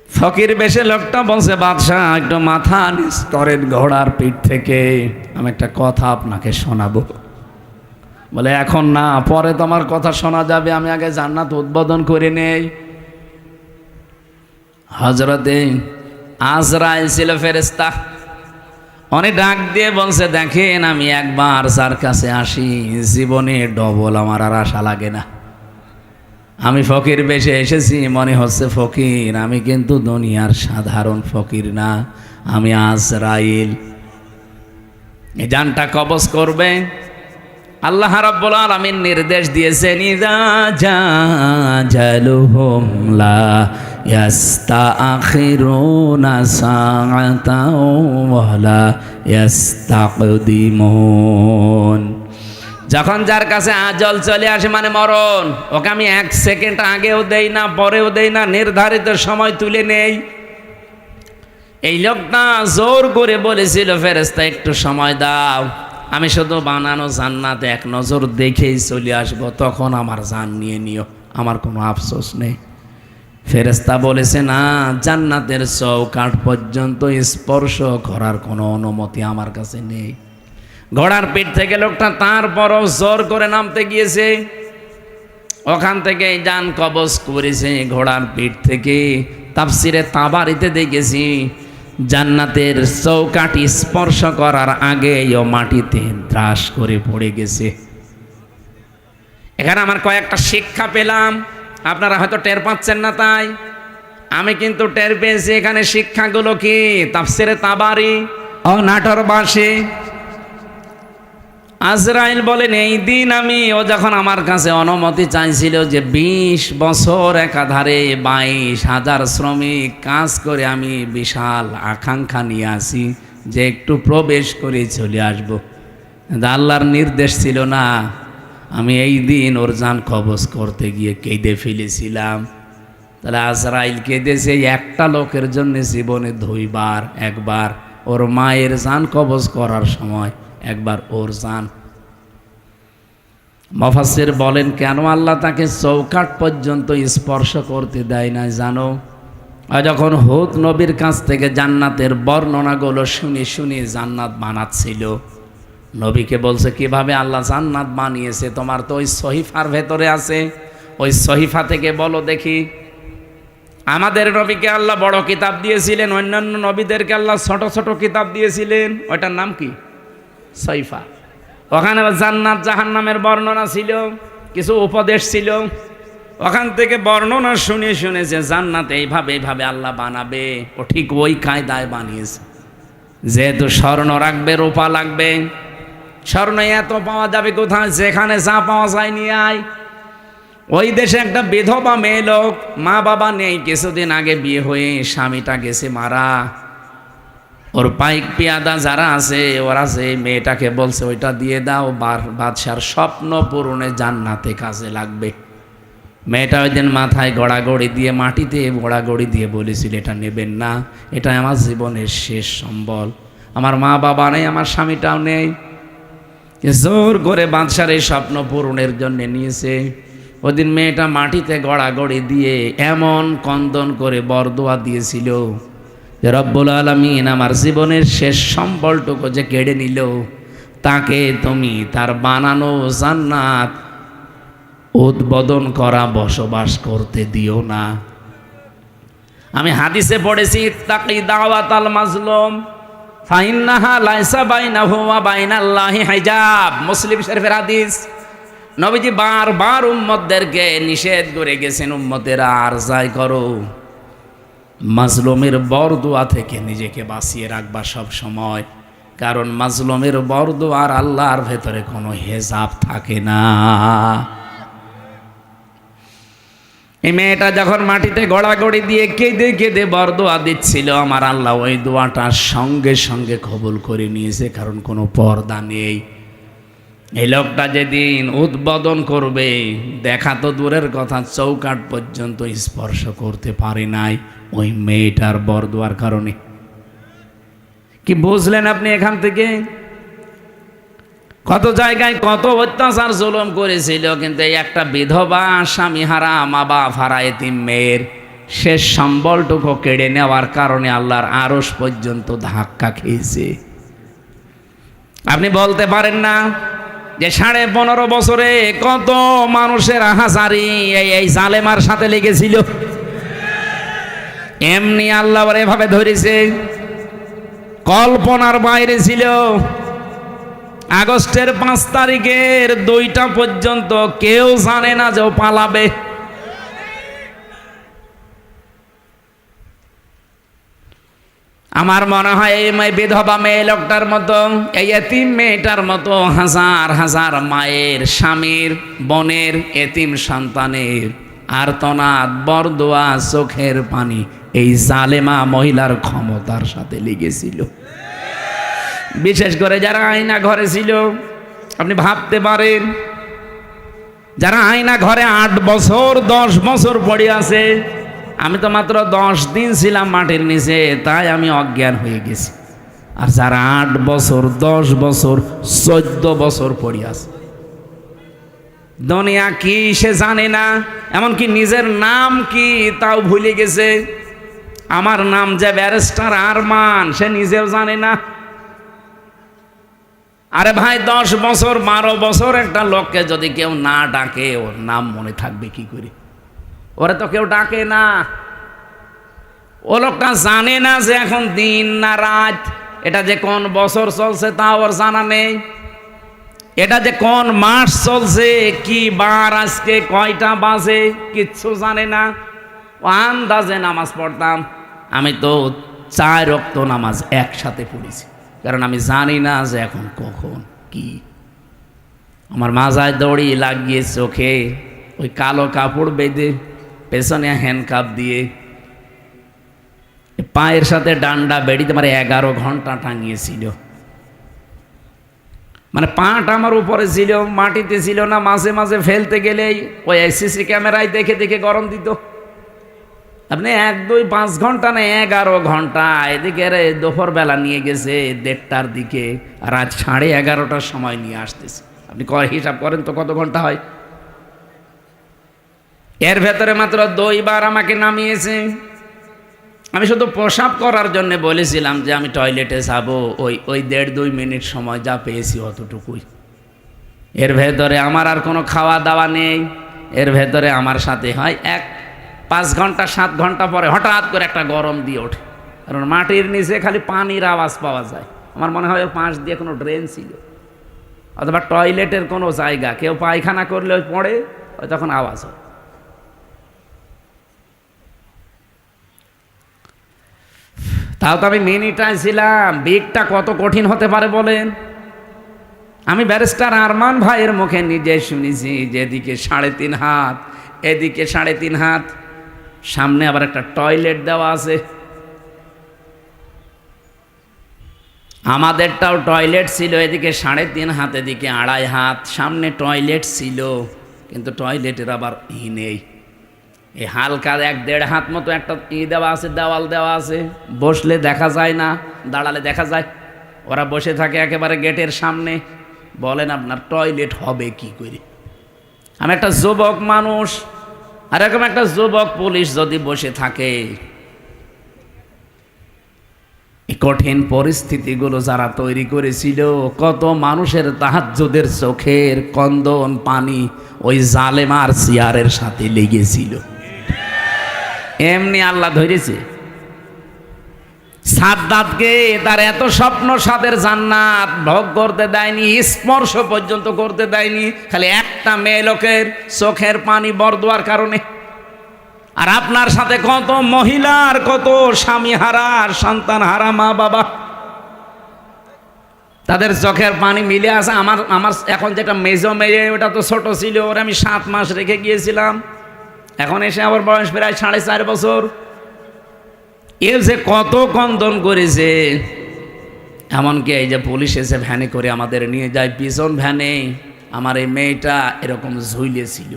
ফকির বেশে লোকটা বলছে, বাদশাহ, একটু মাথা নিচ করেন ঘোড়ার পিঠ থেকে, আমি একটা কথা আপনাকে শোনাবো। বলে এখন না, পরে তোমার কথা শোনা যাবে, আমি আগে জান্নাত উদ্বোধন করে নেই। হযরতে আজরাইল ছিল ফেরেশতা। উনি ডাক দিয়ে বলছে, দেখেন আমি একবার যার কাছে আসি জীবনে ডবল আমার আর আশা লাগে না। আমি ফকির বেশে এসেছি, মনে হচ্ছে ফকির, আমি কিন্তু দুনিয়ার সাধারণ ফকির না, আমি আজরাইল। এই জানটা কবজ করবে। আল্লাহ রাব্বুল আলামিন নির্দেশ দিয়েছেন, ইযা জাজালুহুম লা ইস্তাখিরুনা সাআতাও ওয়া লা ইস্তাকদিমুন। যখন যার কাছে আজল চলে আসে, মানে মরণ, ওকে আমি 1 সেকেন্ড আগেও দেই না, পরেও দেই না, নির্ধারিত সময় তুলে নেই। এই লোকটা জোর করে বলেছিল, ফেরেশতা একটু সময় দাও, আমি শুধু বানানো জান্নাতে 1 নজর দেখেই চলে আসবো, তখন আমার জান নিয়ে নিও, আমার কোনো আফসোস নেই। ফেরেশতা বলেছে না, জান্নাতের চৌকাঠ পর্যন্ত স্পর্শ করার কোনো অনুমতি আমার কাছে নেই। ঘোড়ার পিঠ থেকে লোকটা তারপরও জোর করে নামতে গিয়েছে, ওখান থেকে যান কবজ করেছে ঘোড়ার পিঠ থেকে। তাফসিরে তাবারিতে দেখেছি জান্নাতের চৌকাঠি স্পর্শ করার আগে ও মাটিতে ত্রাস করে পড়ে গেছে। এখানে আমার কয়েকটা শিক্ষা পেলাম, আপনারা হয়তো টের পাচ্ছেন না, তাই আমি কিন্তু টের পেয়েছি। এখানে শিক্ষাগুলো কি? তাফসিরে তাবারি ও নাটোর বাসে আজরাইল বলেন, এই দিন ও যখন আমার কাছে অনুমতি চাইছিল যে 20 বছর একাধারে 22,000 শ্রমিক কাজ করে আমি বিশাল আকাঙ্ক্ষা নিয়ে আসি যে একটু প্রবেশ করে চলে আসবো, আল্লাহর নির্দেশ ছিল না। আমি এই দিন ওর জান কবজ করতে গিয়ে কেঁদে ফেলেছিলাম। তাহলে আজরাইল কেঁদেছে একটা লোকের জন্য জীবনে 2 বার, একবার ওর মায়ের জান কবজ করার সময়, একবার ওর জান। মুফাসসির বলেন কেন আল্লাহ তাকে চৌকাঠ পর্যন্ত স্পর্শ করতে দেয় না জানো? যখন হুদ নবীর কাছ থেকে জান্নাতের বর্ণনাগুলো শুনে শুনে জান্নাত বানাচ্ছিল, নবীকে বলছে কিভাবে আল্লাহ জান্নাত বানিয়েছে, তোমার তো ওই সহিফার ভেতরে আছে, ওই সহিফা থেকে বলো দেখি। আমাদের নবীকে আল্লাহ বড় কিতাব দিয়েছিলেন, অন্যান্য নবীদেরকে আল্লাহ ছোট ছোট কিতাব দিয়েছিলেন, ওইটার নাম কি? সহিফা। ওখানে জান্নাত জাহান্নামের বর্ণনা ছিল, কিছু উপদেশ ছিল। ওখান থেকে বর্ণনা শুনে শুনে যে জান্নাত এইভাবে এইভাবে আল্লাহ বানাবে, ও ঠিক ওই কায়দায় বানিয়েছে। যেহেতু স্বর্ণ রাখবে, রূপা লাগবে, স্বর্ণ এত পাওয়া যাবে কোথায়? যেখানে যা পাওয়া যায় নিয়ে আয়। ওই দেশে একটা বিধবা মেয়ে লোক, মা বাবা নেই, কিছুদিন আগে বিয়ে হয়ে স্বামীটা গেছে মারা। ওর পাইক পিয়াদা যারা আছে ওরা যে মেয়েটাকে বলছে ওইটা দিয়ে দাও, বাদশার স্বপ্ন পূরণে জান্নাতে কাজে লাগবে। মেয়েটা ওই দিন মাথায় গড়াগড়ি দিয়ে, মাটিতে গড়াগড়ি দিয়ে বলেছিল এটা নেবেন না, এটা আমার জীবনের শেষ সম্বল, আমার মা বাবা নেই, আমার স্বামীটাও নেই। জোর করে বাদশার এই স্বপ্ন পূরণের জন্য নিয়েছে। ওদিন মেয়েটা মাটিতে গড়াগড়ি দিয়ে এমন কন্দন করে বরদোয়া দিয়েছিল যে রব্বুল আলামিন আমার জীবনের শেষ সম্বলটুকু যে কেড়ে নিল, তাকে তুমি তার বানানো জান্নাত উদ্বোধন করা বসবাস করতে দিও না। আমি হাদিসে পড়েছি তাকি দাওয়াতাল মাজলুম ফাইন্নাহা লাইসা বাইনাহু ওয়া বাইনাল্লাহি হিজাব, মুসলিম শরীফের হাদিস। নবীজি বারবার উম্মতদেরকে নিষেধ করে গেছেন, উম্মতেরা আর যাই করো, মাজলুমের বরদোয়া থেকে নিজেকে বাঁচিয়ে রাখবা সব সময়, কারণ মাজলুমের বরদোয়ার আল্লাহর ভেতরে কোনো হেজাব থাকে না। এই মেয়েটা যখন মাটিতে গড়াগড়ি দিয়ে কেঁদে কেঁদে বরদোয়া দিচ্ছিল, আমার আল্লাহ ওই দোয়াটা সঙ্গে সঙ্গে কবুল করে নিয়েছে, কারণ কোনো পর্দা নেই। এই লোকটা যেদিন উদ্বোধন করবে, দেখা তো দূরের কথা, চৌকাঠ পর্যন্ত স্পর্শ করতে পারে নাই ওই মেয়েটার বরদোয়ার কারণে। কি বুঝলেন আপনি এখান থেকে? কত জায়গায় কত অত্যাচার জুলুম করেছিল, কিন্তু এই একটা বিধবা স্বামীহারা মা বাপ হারা এতিম মেয়ের শেষ সম্বলটুকু কেড়ে নেওয়ার কারণে আল্লাহর আরশ পর্যন্ত ধাক্কা খেয়েছে। আপনি বলতে পারেন না যে 15.5 বছরে কত মানুষের আহাজারি এই জালেমার সাথে লেগেছিল, এমনি আল্লাহ এভাবে ধরেছে, কল্পনার বাইরে ছিল। আগস্টের 5 তারিখের 2টা পর্যন্ত কেউ জানে না যে ও পালাবে। আমার মনে হয় এই বিধবা মেয়ে লোকটার মতো, এই এতিম মেয়েটার মতো হাজার হাজার মায়ের, স্বামীর, বোনের, এতিম সন্তানের আর্তনাদ, বরদোয়া, চোখের পানি এই জালেমা মহিলার ক্ষমতার সাথে লেগেছিল। বিশেষ করে যারা আয়না ঘরে ছিল, আপনি ভাবতে পারেন, যারা আয়না ঘরে 8 বছর 10 বছর পড়ে আছে। আমি তো মাত্র 10 দিন ছিলাম মাটির নিচে, তাই আমি অজ্ঞান হয়ে গেছি। আর যারা 8 বছর 10 বছর 14 বছর পড়ে আছে, দুনিয়া কি সে জানে না, এমনকি নিজের নাম কি তাও ভুলে গেছে। আমার নাম যে ব্যারিস্টার আরমান, সে নিজেও জানে না। আরে ভাই, 10 বছর 12 বছর একটা লোককে যদি কেউ না ডাকে, ওর নাম মনে থাকবে কি করে? ওরে তো কেউ ডাকে না। ও লোকটা জানে না যে এখন দিন না রাত, এটা যে কোন বছর চলছে তা ওর জানা নেই, এটা যে কোন মাস চলছে, কি বার আজকে, কয়টা বাজে, কিচ্ছু জানে না। ও আন্দাজে নামাজ পড়তাম। আমি তো 4 ওয়াক্ত নামাজ একসাথে পড়েছি, কারণ আমি জানি না যে এখন কখন কি। আমার মাজায় দড়ি লাগিয়ে চোখে ওই কালো কাপড় বেঁধে, পেছনে হ্যান্ডকাপ দিয়ে, পায়ের সাথে ডান্ডা বেড়িতে মানে 11 ঘন্টা টাঙিয়েছিল। মানে পাটা আমার উপরে ছিল, মাটিতে ছিল না। মাঝে মাঝে ফেলতে গেলেই ওই সিসি ক্যামেরায় দেখে দেখে গরম দিত। আপনি 1, 2, 5 ঘন্টা না, 11 ঘন্টা। এদিকে দুপুরবেলা নিয়ে গেছে 1:30টার দিকে, আর আজ 11:30টার সময় নিয়ে আসতেছে। আপনি হিসাব করেন তো কত ঘন্টা হয়। এর ভেতরে মাত্র 2 বার আমাকে নামিয়েছে। আমি শুধু প্রসাব করার জন্য বলেছিলাম যে আমি টয়লেটে যাব, ওই 1.5-2 মিনিট সময় যা পেয়েছি অতটুকুই। এর ভেতরে আমার আর কোনো খাওয়া দাওয়া নেই। এর ভেতরে আমার সাথে হয় 5 ঘন্টা 7 ঘন্টা পরে হঠাৎ করে একটা গরম দিয়ে ওঠে, কারণ মাটির নিচে খালি পানির আওয়াজ পাওয়া যায়। আমার মনে হয় ওর পাশ দিয়ে কোনো ড্রেন ছিল, অথবা টয়লেটের কোনো জায়গা, কেউ পায়খানা করলে ওই পড়ে, ওই তখন আওয়াজ হয়। তাও তো আমি মিনিটায় ছিলাম। বিগটা কত কঠিন হতে পারে বলেন। আমি ব্যারিস্টার আরমান ভাইয়ের মুখে নিজে শুনেছি, যেদিকে 3.5 হাত, এদিকে 3.5 হাত, সামনে আবার একটা টয়লেট দেওয়া আছে। আমাদেরটাও টয়লেট ছিল, এদিকে 3.5 হাত, এদিকে 2.5 হাত, সামনে টয়লেট ছিল, কিন্তু টয়লেটের আবার নেই। এই হালকা 1-1.5 হাত মতো একটা দেওয়া আছে, দেওয়াল দেওয়া আছে। বসলে দেখা যায় না, দাঁড়ালে দেখা যায়। ওরা বসে থাকে একেবারে গেটের সামনে। বলেন আপনার টয়লেট হবে কি করে? আমি একটা যুবক মানুষ, আর এরকম একটা যুবক পুলিশ যদি বসে থাকে, এই কঠিন পরিস্থিতিগুলো যারা তৈরি করেছিল, কত মানুষের তাহাজ্জুদের চোখের কন্দন পানি ওই জালেমার চেয়ারের সাথে লেগেছিল। এমনি আল্লাহ ধরেছে। সাদ্দাতকে তার এত স্বপ্ন সাদের জান্নাত ভোগ করতে দেয়নি, স্পর্শ পর্যন্ত করতে দেয়নি, খালি একটা মেয়ে লোকের চোখের পানি বরদোয়ার কারণে। আর আপনার সাথে কত মহিলার, কত স্বামী হারা, সন্তান হারা মা বাবা, তাদের চোখের পানি মিলে আছে। আমার এখন যেটা মেজো মেয়ে, ওটা তো ছোট ছিল, ওর আমি 7 মাস রেখে গিয়েছিলাম। এখন এসে আমার বয়স প্রায় 4.5 বছর। এ যে কত কন্দন করেছে। এমনকি এই যে পুলিশ এসে ভ্যানে করে আমাদের নিয়ে যায়, পিছন ভ্যানে আমার এই মেয়েটা এরকম ঝুলিয়েছিল।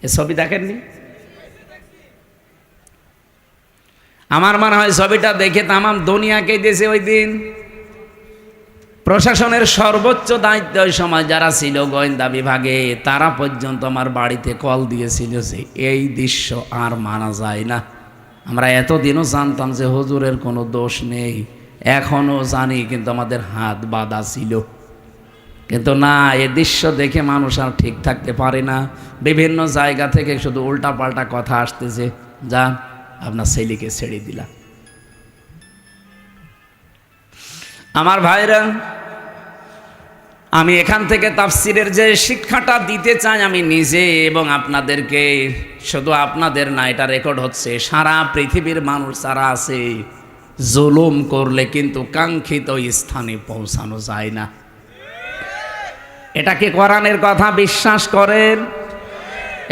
এ ছবি দেখেননি? আমার মনে হয় ছবিটা দেখে তামাম দুনিয়াকে দিয়েছে ওই দিন। প্রশাসনের সর্বোচ্চ দায়িত্ব ওই সময় যারা ছিল গোয়েন্দা বিভাগে, তারা পর্যন্ত আমার বাড়িতে কল দিয়েছিল যে এই দৃশ্য আর মানা যায় না। আমরা এতদিনও জানতাম যে হুজুরের কোনো দোষ নেই, এখনও জানি, কিন্তু আমাদের হাত বাঁধা ছিল। কিন্তু না, এ দৃশ্য দেখে মানুষ আর ঠিক থাকতে পারে না। বিভিন্ন জায়গা থেকে শুধু উল্টাপাল্টা কথা আসতেছে, যা আপনার ছেলেকে ছেড়ে দিলাম। আমার ভাইরা, আমি এখান থেকে তাফসিরের যে শিক্ষাটা দিতে চাই আমি নিজে এবং আপনাদেরকে, শুধু আপনাদের না, এটা রেকর্ড হচ্ছে, সারা পৃথিবীর মানুষ যারা আছে, জুলুম করলে কিন্তু কাঙ্ক্ষিত স্থানে পৌঁছানো যায় না। এটা কি কোরআনের কথা বিশ্বাস করেন?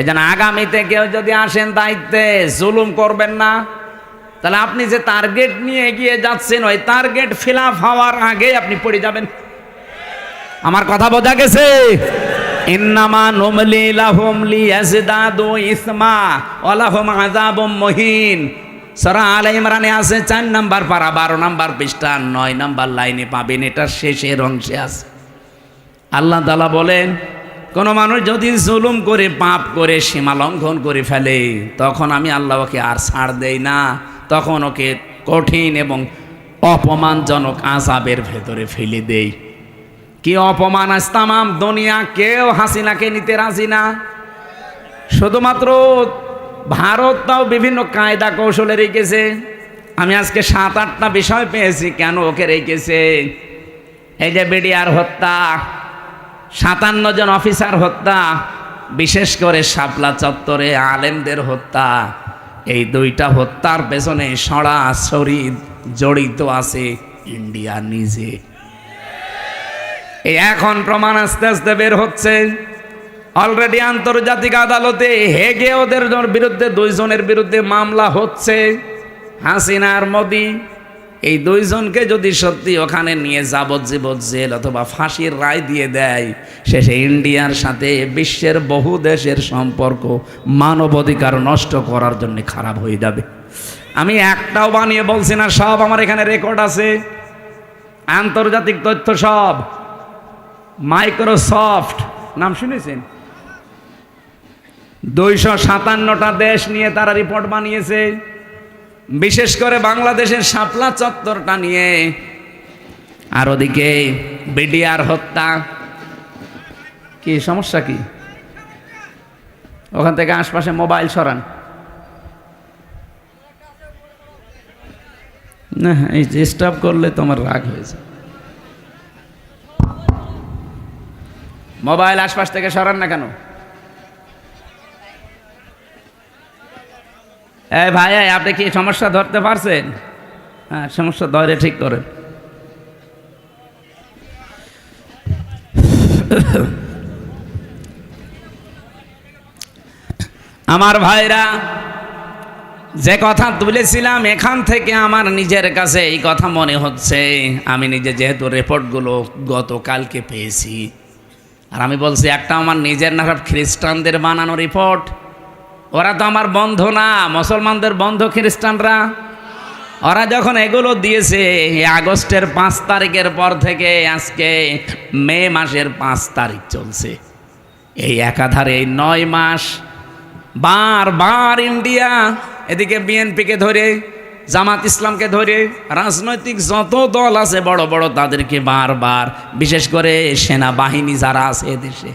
এজন্য আগামীতে কেউ যদি আসেন দায়িত্বে, জুলুম করবেন না। তাহলে আপনি যে টার্গেট নিয়ে এগিয়ে যাচ্ছেন, ওই টার্গেট ফিল আপ হওয়ার আগে আপনি পড়ে যাবেন। আমার কথা বোঝা গেছে? ইন্নামা নুমলি লাহুম লিয়াজদাদু ইসমা ওয়া লাহুম আযাবুম মুহিন। সূরা আলে ইমরানে আছে 4 নাম্বার পারা 12 নাম্বার পৃষ্ঠা 9 নাম্বার লাইনে পাবেন, এটা শেষের অংশে আছে। আল্লাহ তাআলা বলেন, কোনো মানুষ যদি জুলুম করে পাপ করে সীমা লঙ্ঘন করে ফেলে তখন আমি আল্লাহ ওকে আর ছাড় দেই না, তখন ওকে কঠিন এবং অপমানজনক আযাবের ভেতরে ফেলে দেই। কি অপমান! আজ তামাম দুনিয়া কেউ হাসিনাকে নিতে রাজি না। শুধুমাত্র ভারত তাও বিভিন্ন কায়দা কৌশলে রেখেছে। আমি আজকে 7-8টা বিষয় পেয়েছি কেন ওকে রেখেছে। এই যে বিডিআর হত্যা, 57 জন অফিসার হত্যা, বিশেষ করে শাপলা চত্বরে আলেমদের হত্যা, এই 2টা হত্যার পেছনে সরাসরি জড়িত আছে ইন্ডিয়া নিজে। এই এখন প্রমাণ আস্তে আস্তে বের হচ্ছে। অলরেডি আন্তর্জাতিক আদালতে হেগে ওদের বিরুদ্ধে 2 জনের বিরুদ্ধে মামলা হচ্ছে, হাসিনা আর মোদি। এই 2 জনকে যদি সত্যি ওখানে নিয়ে যাবজ্জীবন জেল অথবা ফাঁসির রায় দিয়ে দেয়, শেষে ইন্ডিয়ার সাথে বিশ্বের বহু দেশের সম্পর্ক মানবাধিকার নষ্ট করার জন্য খারাপ হয়ে যাবে। আমি একটাও বানিয়ে বলছি না, সব আমার এখানে রেকর্ড আছে, আন্তর্জাতিক তথ্য সব। মাইক্রোসফট নাম শুনেছেন? 257টা দেশ নিয়ে তারা রিপোর্ট বানিয়েছে, বিশেষ করে বাংলাদেশের শাপলা চত্বরটা নিয়ে। আর ওদিকে বিডিআর হত্যা। কি সমস্যা কি? ওখান থেকে আশপাশে মোবাইল সরান না, এই ডিস্টার্ব করলে তোমার রাগ হয়েছে। মোবাইল আশপাশ থেকে সরান না কেন? এই ভাই, আপনি কি সমস্যা ধরতে পারছেন? হ্যাঁ, সমস্যা ধরে ঠিক করেন। আমার ভাইরা, যে কথা তুলেছিলাম এখান থেকে আমার নিজের কাছে এই কথা মনে হচ্ছে। আমি নিজে যেহেতু রিপোর্টগুলো গতকালকে পেয়েছি, আর আমি বলছি একটা আমার নিজের না, খ্রিস্টানদের বানানো রিপোর্ট। ওরা তো আমার বন্ধু না, মুসলমানদের বন্ধু খ্রিস্টানরা। ওরা যখন এগুলো দিয়েছে আগস্টের 5 তারিখের পর থেকে আজকে মে মাসের 5 তারিখ চলছে, এই একাধারে এই 9 মাস বারবার ইন্ডিয়া এদিকে বিএনপিকে ধরে, জামাত ইসলামকে ধরে, রাজনৈতিক যত দল আছে বড় বড় তাদেরকে বারবার, বিশেষ করে সেনাবাহিনী যারা আছে এদেশে,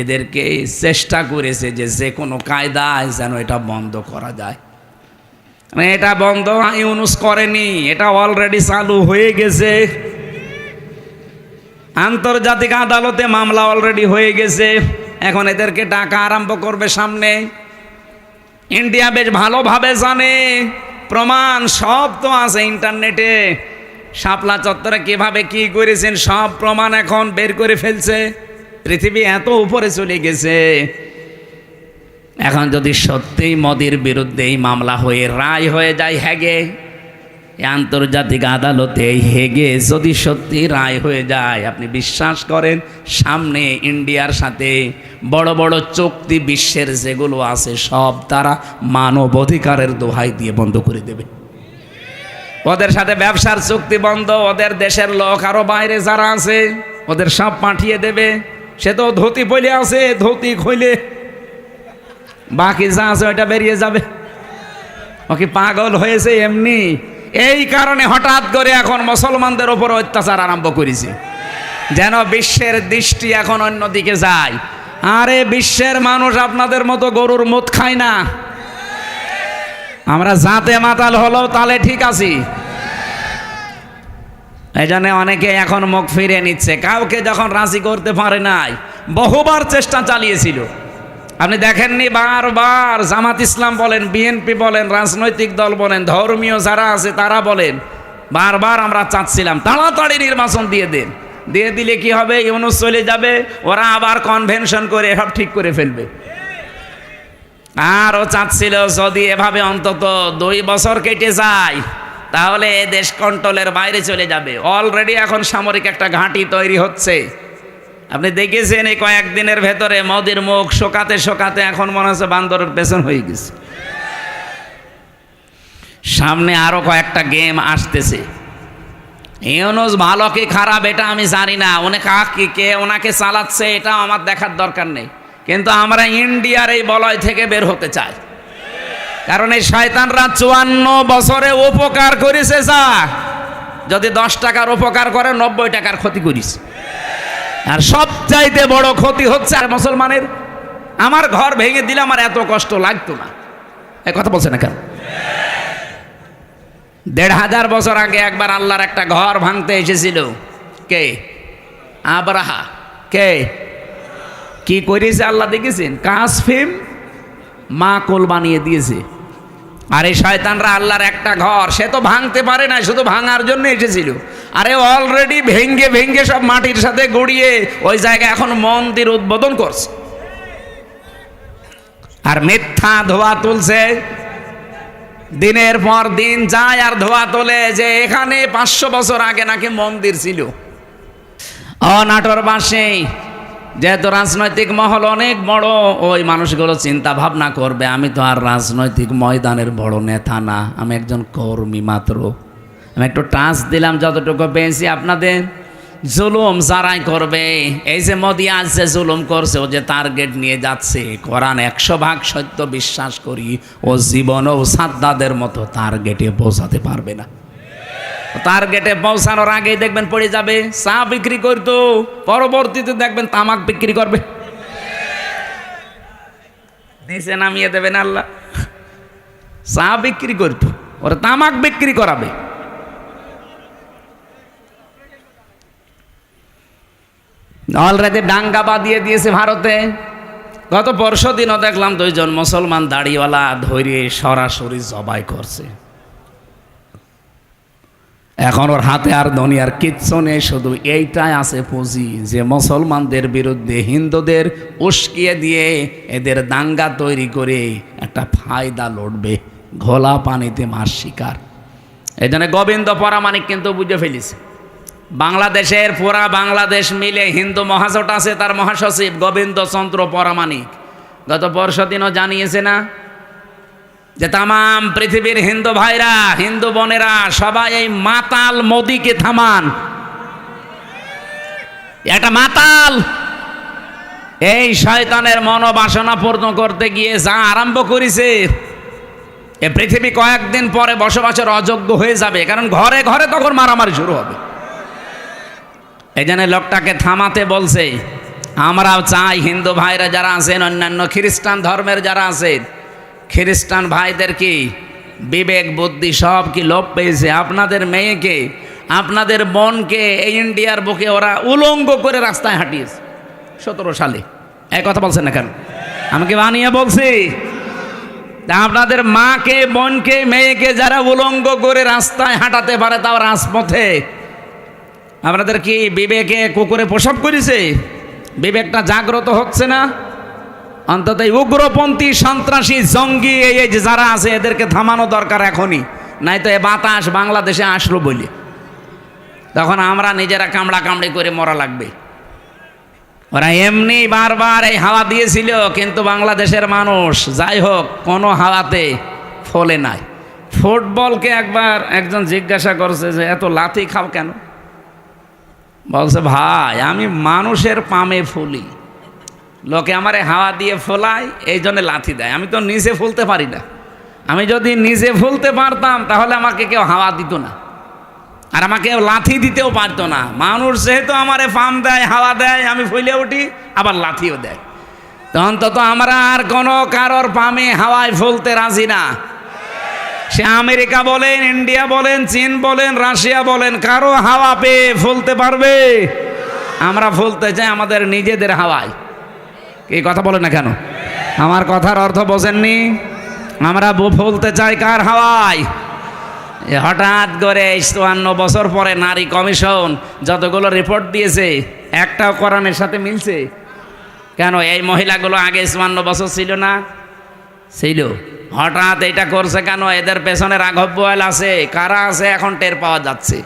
এদেরকে চেষ্টা করেছে যে যে কোনো কায়দায় যেন এটা বন্ধ করা যায়। এটা বন্ধ ইউনুস করেনি, এটা অলরেডি চালু হয়ে গেছে। আন্তর্জাতিক আদালতে মামলা অলরেডি হয়ে গেছে, এখন এদেরকে ডাকা আরম্ভ করবে সামনে। ইন্ডিয়া বেশ ভালোভাবে জানে, প্রমাণ সব তো আছে ইন্টারনেটে। শাপলা চত্বরে কিভাবে কি করেছেন সব প্রমাণ এখন বের করে ফেলছে। পৃথিবী এত উপরে চলে গেছে। এখন যদি সত্যিই মোদির বিরুদ্ধে এই মামলা হয়ে রায় হয়ে যায় হেগে, আন্তর্জাতিক আদালতে এই হেগে যদি সত্যি রায় হয়ে যায়, আপনি বিশ্বাস করেন সামনে ইন্ডিয়ার সাথে বড় বড় চুক্তি বিশ্বের যেগুলো আছে সব তারা মানব অধিকারের দোহাই দিয়ে বন্ধ করে দেবে। ওদের সাথে ব্যবসার চুক্তি বন্ধ, ওদের দেশের লোক আরো বাইরে যারা আছে ওদের সব পাঠিয়ে দেবে। সে তো ধুতি পইলে আছে, ধুতি খুইলে বাকি যা আছে ওইটা বেরিয়ে যাবে। ও কি পাগল হয়েছে এমনি? এই কারণে হঠাৎ করে এখন মুসলমানদের ওপর অত্যাচার আরম্ভ করেছে, যেন বিশ্বের দৃষ্টি এখন অন্যদিকে যায়। আরে বিশ্বের মানুষ আপনাদের মতো গরুর মুত খায় না। আমরা জাতে মাতাল হলেও তাহলে ঠিক আছি। এই জন্য অনেকে এখন মুখ ফিরে নিচ্ছে, কাউকে যখন রাজি করতে পারে নাই। বহুবার চেষ্টা চালিয়েছিল, আপনি দেখেননি? বারবার জামাত ইসলাম বলেন, বিএনপি বলেন, রাজনৈতিক দল বলেন, ধর্মীয় যারা আছে তারা বলেন, বারবার আমরা চাচ্ছিলাম তাড়াতাড়ি নির্বাচন দিয়ে দেন। দিয়ে দিলে কি হবে? ইউনুস চলে যাবে, ওরা আবার কনভেনশন করে সব ঠিক করে ফেলবে। আর ও চাচ্ছিল যদি এভাবে অন্তত 2 বছর কেটে যায় তাহলে দেশ কন্ট্রোলের বাইরে চলে যাবে। অলরেডি এখন সামরিক একটা ঘাঁটি তৈরি হচ্ছে। আপনি দেখেছেন এই কয়েকদিনের ভেতরে মোদির মুখ শোকাতে শোকাতে এখন মনে হচ্ছে বান্দরের পেছন হয়ে গেছে। সামনে আরো কয়েকটা গেম আসতেছে। ইউনূস ভালো কি খারাপ এটা আমি জানি না, কে ওনাকে চালাচ্ছে এটা আমার দেখার দরকার নেই, কিন্তু আমরা ইন্ডিয়ার এই বলয় থেকে বের হতে চাই। কারণ এই শয়তানরা 54 বছরে উপকার করেছে যা, যদি 10 টাকার উপকার করে 90 টাকার ক্ষতি করিস। আর সবচাইতে বড় ক্ষতি হচ্ছে আর মুসলমানের। আমার ঘর ভেঙে দিলে আমার এত কষ্ট লাগতো না, এ কথা বলছে না কেন? 1500 বছর আগে একবার আল্লাহর একটা ঘর ভাঙতে এসেছিল। কে? আব্রাহা। কে? কি করেছে আল্লাহ দেখেছেন? কাসফিম মাকুল বানিয়ে দিয়েছে। আর এই শয়তানরা আল্লাহর একটা ঘর সে তো ভাঙতে পারে না, শুধু ভাঙার জন্য এসেছিল। আরে অলরেডি ভেঙ্গে ভেঙ্গে সব মাটির সাথে গড়িয়ে ওই জায়গায় এখন মন্দির উদ্বোধন করছে, আর মিথ্যা ধোয়া তুলছে। দিনের পর দিন যায় আর ধোয়া তোলে যে এখানে 500 বছর আগে নাকি মন্দির ছিল। নাটোর বাসে যেহেতু রাজনৈতিক মহল অনেক বড়, ওই মানুষগুলো চিন্তা ভাবনা করবে আমি তো আর রাজনৈতিক ময়দানের বড় নেতা না, আমি একজন কর্মী মাত্র। আমি একটু টাচ দিলাম যতটুকু পেয়েছি আপনাদের। জুলুম যারাই করবে, এই যে মোদি আজ যে জুলুম করছে, ও যে টার্গেট নিয়ে যাচ্ছে, কোরআন 100% সত্য বিশ্বাস করি, ও জীবনেও সাদ্দাদের মতো টার্গেটে পৌঁছাতে পারবে না। টার্গেটে পৌঁছানোর আগেই দেখবেন পড়ে যাবে। চা বিক্রি করতো, পরবর্তীতে দেখবেন তামাক বিক্রি করবে, নিচে নামিয়ে দেবেন আল্লাহ। চা বিক্রি করতো, ওরা তামাক বিক্রি করাবে। অলরেডি দাঙ্গা বাঁধিয়ে দিয়েছে ভারতে। গত পরশু দিনও দেখলাম 2 জন মুসলমান দাড়িওয়ালা ধরে সরাসরি জবাই করছে। এখন ওর হাতে আর দুনিয়ার কিচ্ছু নেই, শুধু এইটাই আছে পুঁজি যে মুসলমানদের বিরুদ্ধে হিন্দুদের উস্কিয়ে দিয়ে এদের দাঙ্গা তৈরি করে একটা ফায়দা লড়বে, ঘোলা পানিতে মাছ শিকার। এই জন্য গোবিন্দ পরামানিক কিন্তু বুঝে ফেলিছে। বাংলাদেশের পুরা বাংলাদেশ মিলে হিন্দু মহাজোট আছে, তার মহাসচিব গোবিন্দ চন্দ্র পরামানিক গত পরশু দিনও জানিয়েছে না যে তামাম পৃথিবীর হিন্দু ভাইরা, হিন্দু বোনেরা সবাই এই মাতাল মোদিকে থামান। একটা মাতাল এই শয়তানের মনোবাসনা পূর্ণ করতে গিয়ে যা আরম্ভ করেছে, এ পৃথিবী কয়েকদিন পরে বসবাসের অযোগ্য হয়ে যাবে, কারণ ঘরে ঘরে তখন মারামারি শুরু হবে। এই জন্য লোকটাকে থামাতে বলছে। আমরাও চাই হিন্দু ভাইরা যারা আছেন, অন্যান্য খ্রিস্টান ধর্মের যারা আছেন, খ্রিস্টান ভাইদের কি বিবেক বুদ্ধি সব কি লোপ পেয়েছে? আপনাদের মেয়েকে, আপনাদের বোনকে এই ইন্ডিয়ার বুকে ওরা উলঙ্গ করে রাস্তায় হাঁটিয়েছে 17 সালে। এই কথা বলছেন না কেন? আমাকে বানিয়ে বলছি। আপনাদের মাকে, বোনকে, মেয়েকে যারা উলঙ্গ করে রাস্তায় হাঁটাতে পারে, তাও রাজপথে, আপনাদের কি বিবেকে কুকুরে প্রসব করেছে? বিবেকটা জাগ্রত হচ্ছে না? অন্তত এই উগ্রপন্থী সন্ত্রাসী জঙ্গি এই যে যারা আছে, এদেরকে থামানো দরকার এখনই, নাই তো এ বাতাস বাংলাদেশে আসলো বলে তখন আমরা নিজেরা কামড়া কামড়ি করে মরা লাগবে। ওরা এমনি বারবার এই হাওয়া দিয়েছিল, কিন্তু বাংলাদেশের মানুষ যাই হোক কোনো হাওয়াতে ফলে নাই। ফুটবলকে একবার একজন জিজ্ঞাসা করছে যে এত লাথি খাও কেন? বলছে ভাই আমি মানুষের পামে ফুলি, লোকে আমারে হাওয়া দিয়ে ফোলায়, এই জন্য লাথি দেয়। আমি তো নিজে ফুলতে পারি না, আমি যদি নিজে ফুলতে পারতাম তাহলে আমাকে কেউ হাওয়া দিত না, আর আমাকে লাথি দিতেও পারতো না। মানুষ যেহেতু আমারে পাম দেয়, হাওয়া দেয়, আমি ফুলে উঠি, আবার লাথিও দেয়। তো অন্তত আমরা আর কোনো কারোর পামে হাওয়ায় ফুলতে রাজি না। সে আমেরিকা বলেন, ইন্ডিয়া বলেন, চীন বলেন, রাশিয়া বলেন, কারো হাওয়া পেয়ে ফুলতে পারবে? আমরা ফুলতে চাই আমাদের নিজেদের হাওয়ায়। এই কথা বলেন না কেন? আমার কথার অর্থ বোঝেননি? আমরা ফুলতে চাই কার হাওয়ায়? হঠাৎ করে 54 বছর পরে নারী কমিশন যতগুলো রিপোর্ট দিয়েছে, একটাও কোরআনের সাথে মিলছে কেন? এই মহিলাগুলো আগে 54 বছর ছিল না? ছিল। হঠাৎ এটা করছে কেন? এদের পেছনে রাঘব বোয়াল আছে, কারা আছে এখন টের পাওয়া যাচ্ছে।